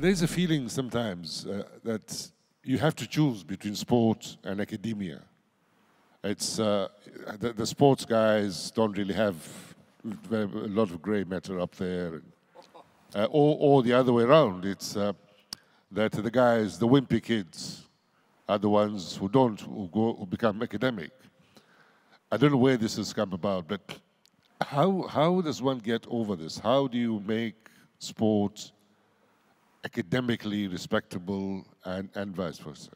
there's a feeling sometimes that you have to choose between sport and academia. It's the sports guys don't really have a lot of grey matter up there, or the other way around. It's that the guys, the wimpy kids, are the ones who who become academic. I don't know where this has come about, but how does one get over this? How do you make sport academically respectable and vice versa?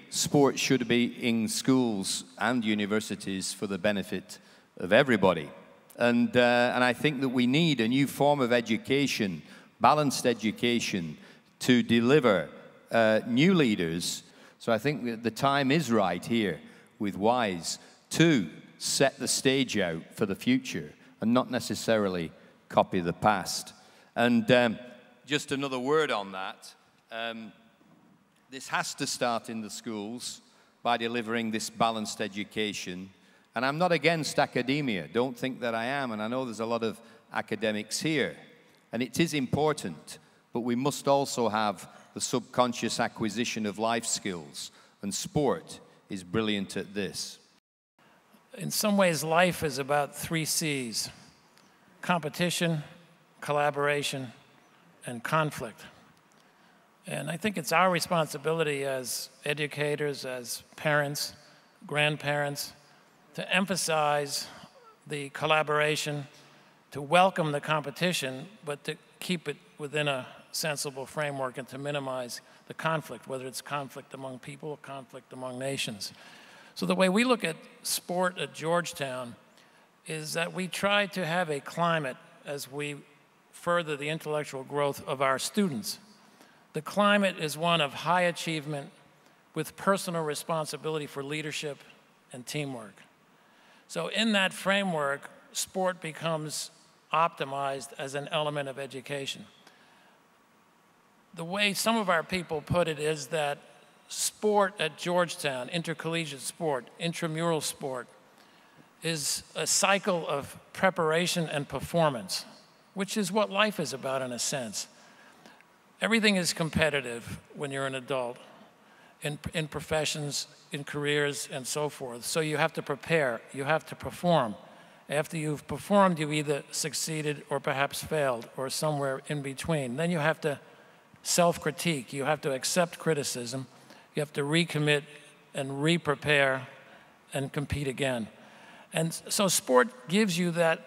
Sport should be in schools and universities for the benefit of everybody. And I think that we need a new form of education, balanced education, to deliver new leaders. So I think that the time is right here with WISE to set the stage out for the future and not necessarily copy the past. And just another word on that. This has to start in the schools by delivering this balanced education. And I'm not against academia. Don't think that I am. And I know there's a lot of academics here. And it is important. But we must also have the subconscious acquisition of life skills. And sport is brilliant at this. In some ways, life is about 3 C's: competition, collaboration, and conflict. And I think it's our responsibility as educators, as parents, grandparents, to emphasize the collaboration, to welcome the competition, but to keep it within a sensible framework and to minimize the conflict, whether it's conflict among people or conflict among nations. So the way we look at sport at Georgetown is that we try to have a climate as we further the intellectual growth of our students. The climate is one of high achievement with personal responsibility for leadership and teamwork. So in that framework, sport becomes optimized as an element of education. The way some of our people put it is that sport at Georgetown, intercollegiate sport, intramural sport, is a cycle of preparation and performance, which is what life is about in a sense. Everything is competitive when you're an adult, in professions, in careers, and so forth. So you have to prepare, you have to perform. After you've performed, you've either succeeded or perhaps failed, or somewhere in between. Then you have to self-critique, you have to accept criticism, you have to recommit and re-prepare and compete again. And so sport gives you that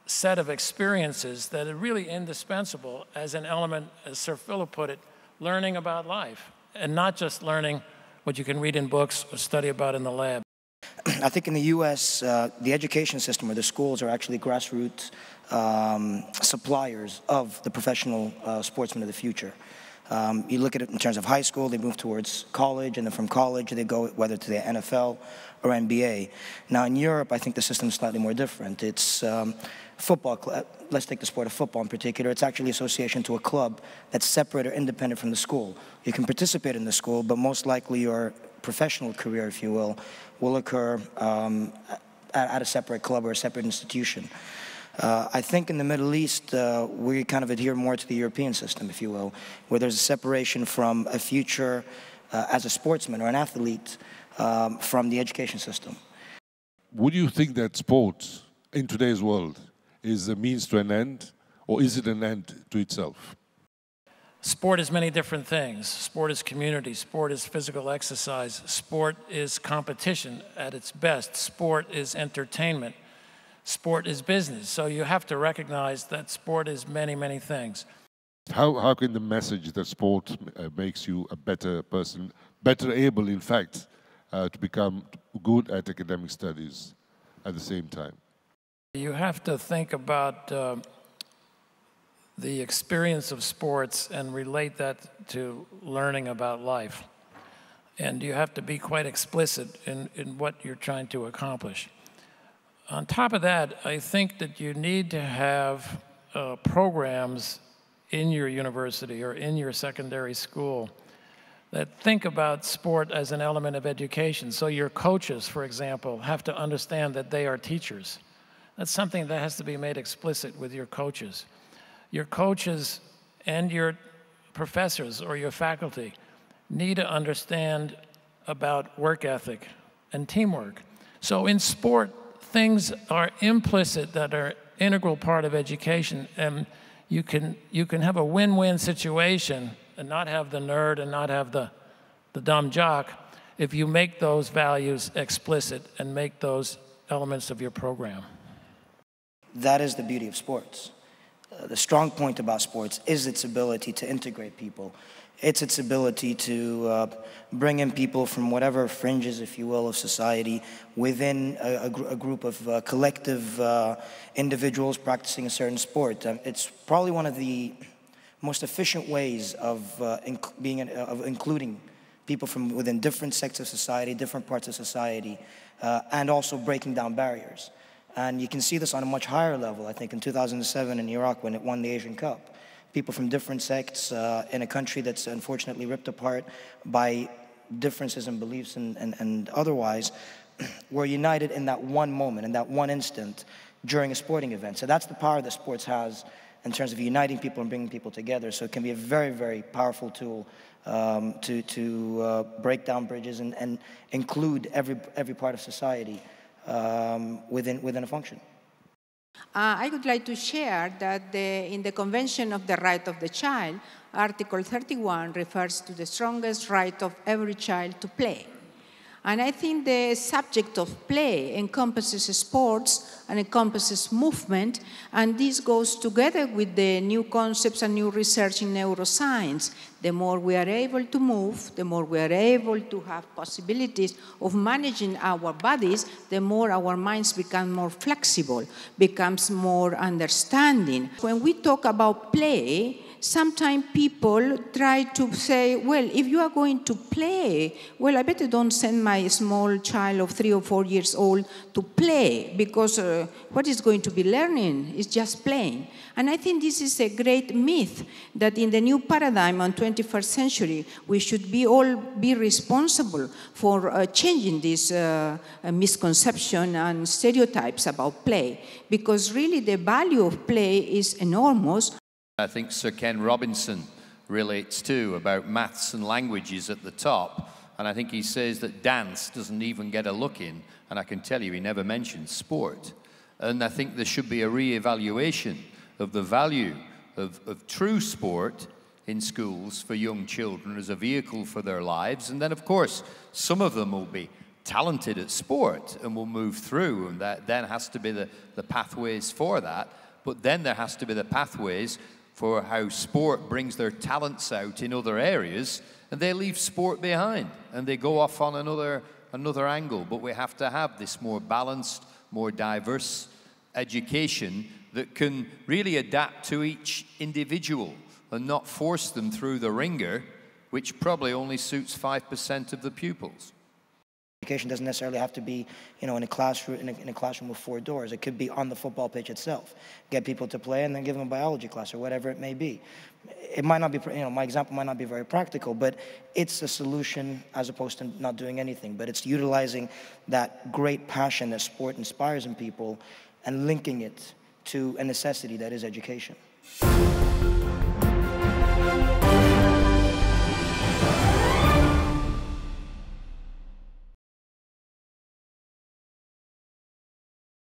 set of experiences that are really indispensable as an element, as Sir Philip put it, learning about life, and not just learning what you can read in books or study about in the lab. I think in the U.S., the education system or the schools are actually grassroots suppliers of the professional sportsmen of the future. You look at it in terms of high school, they move towards college, and then from college they go whether to the NFL or NBA. Now in Europe, I think the system is slightly more different. It's football, let's take the sport of football in particular. It's actually association to a club that's separate or independent from the school. You can participate in the school, but most likely your professional career, if you will occur at a separate club or a separate institution. I think in the Middle East, we kind of adhere more to the European system, if you will, where there's a separation from a future as a sportsman or an athlete from the education system. Would you think that sport in today's world is a means to an end, or is it an end to itself? Sport is many different things. Sport is community. Sport is physical exercise. Sport is competition at its best. Sport is entertainment. Sport is business. So you have to recognize that sport is many, many things. How can the message that sport makes you a better person, better able, in fact, to become good at academic studies at the same time? You have to think about the experience of sports and relate that to learning about life. And you have to be quite explicit in what you're trying to accomplish. On top of that, I think that you need to have programs in your university or in your secondary school that think about sport as an element of education. So your coaches, for example, have to understand that they are teachers. That's something that has to be made explicit with your coaches. Your coaches and your professors or your faculty need to understand about work ethic and teamwork. So in sport, things are implicit that are integral part of education, and you can have a win-win situation and not have the nerd and not have the dumb jock if you make those values explicit and make those elements of your program. That is the beauty of sports. The strong point about sports is its ability to integrate people. It's its ability to bring in people from whatever fringes, if you will, of society within a group of collective individuals practicing a certain sport. It's probably one of the most efficient ways of including people from within different sects of society, different parts of society, and also breaking down barriers. And you can see this on a much higher level, I think, in 2007 in Iraq when it won the Asian Cup. People from different sects in a country that's unfortunately ripped apart by differences in beliefs and otherwise were united in that one moment, in that one instant during a sporting event. So that's the power that sports has in terms of uniting people and bringing people together. So it can be a very, very powerful tool to break down bridges and include every part of society within a function. I would like to share that in the Convention of the Right of the Child, Article 31 refers to the strongest right of every child to play. And I think the subject of play encompasses sports and encompasses movement, and this goes together with the new concepts and new research in neuroscience. The more we are able to move, the more we are able to have possibilities of managing our bodies, the more our minds become more flexible, becomes more understanding. When we talk about play, sometimes people try to say, well, if you are going to play, well, I better don't send my small child of 3 or 4 years old to play, because what is going to be learning is just playing. And I think this is a great myth that in the new paradigm on 21st century, we should all be responsible for changing this misconception and stereotypes about play, because really the value of play is enormous. I think Sir Ken Robinson relates too about maths and languages at the top, and I think he says that dance doesn't even get a look in, and I can tell you he never mentions sport. And I think there should be a re-evaluation of the value of true sport in schools for young children as a vehicle for their lives. And then, of course, some of them will be talented at sport and will move through, and that then has to be the pathways for that. But then there has to be the pathways for how sport brings their talents out in other areas, and they leave sport behind and they go off on another angle. But we have to have this more balanced, more diverse education that can really adapt to each individual and not force them through the ringer, which probably only suits 5% of the pupils. Education doesn't necessarily have to be, in a classroom with 4 doors. It could be on the football pitch itself. Get people to play and then give them a biology class or whatever it may be. It might not be, my example might not be very practical, but it's a solution as opposed to not doing anything. But it's utilizing that great passion that sport inspires in people and linking it to a necessity that is education.